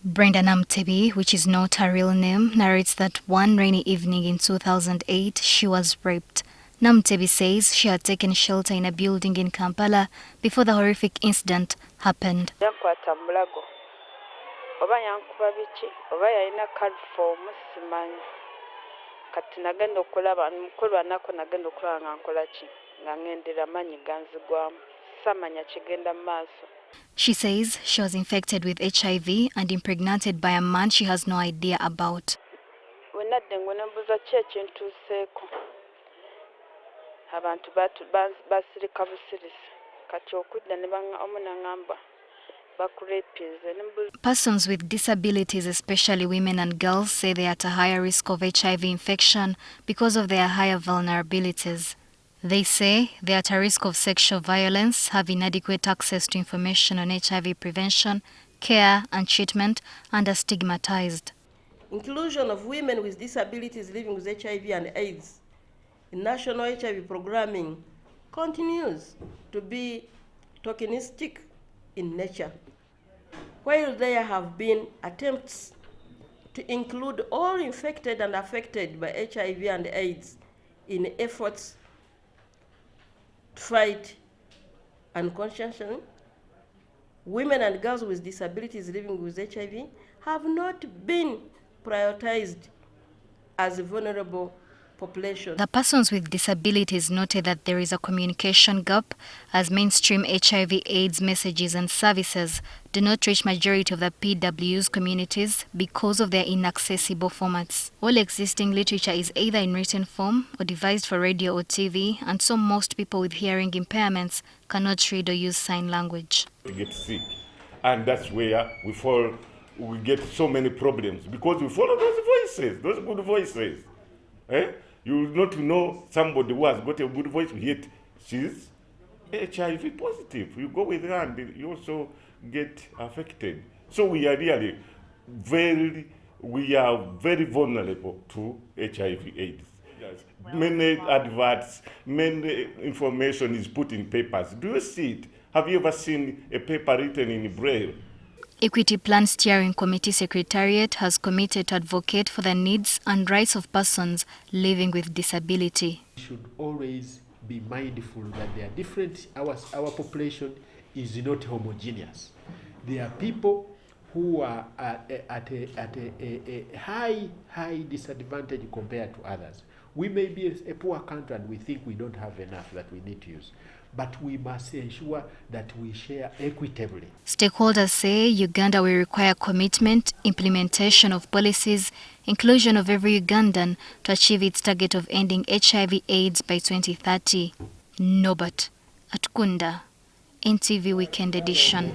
Brenda Namtebi, which is not her real name, narrates that one rainy evening in 2008, she was raped. Namtebi says she had taken shelter in a building in Kampala before the horrific incident happened. Yankwata mulago oba yankuba biki oba yalina cardform simanyi kati nagenda okulaba mukulu anako nagenda okulaba nga nkola ki nga ngendera manyi ganzigwamu samanya kigenda mu maaso. She says she was infected with HIV and impregnated by a man she has no idea about. Wenadde ngo nembuuza ki ekintuuseeko abantu basirika busirisi kati okudda ne omu n'angamba bakureepize. Persons with disabilities, especially women and girls, say they are at a higher risk of HIV infection because of their higher vulnerabilities. They say they are at a risk of sexual violence, have inadequate access to information on HIV prevention, care and treatment, and are stigmatized. Inclusion of women with disabilities living with HIV and AIDS in national HIV programming continues to be tokenistic in nature. While there have been attempts to include all infected and affected by HIV and AIDS in efforts to fight unconscious, women and girls with disabilities living with HIV have not been prioritized as a vulnerable population. The persons with disabilities noted that there is a communication gap as mainstream HIV/AIDS messages and services do not reach majority of the PW's communities because of their inaccessible formats. All existing literature is either in written form or devised for radio or TV, and so most people with hearing impairments cannot read or use sign language. We get sick, and that's where we get so many problems because we follow those voices, those good voices. You not know somebody who has got a good voice, yet she's HIV positive. You go with her and you also get affected. So we are really very vulnerable to HIV/AIDS. Yes. Many adverts, many information is put in papers. Do you see it? Have you ever seen a paper written in Braille? Equity Plan Steering Committee Secretariat has committed to advocate for the needs and rights of persons living with disability. We should always be mindful that they are different. Our population is not homogeneous. There are people who are at a high disadvantage compared to others. We may be a poor country and we think we don't have enough that we need to use. But we must ensure that we share equitably. Stakeholders say Uganda will require commitment, implementation of policies, inclusion of every Ugandan to achieve its target of ending HIV/AIDS by 2030. Norbert Atkunda, NTV Weekend Edition.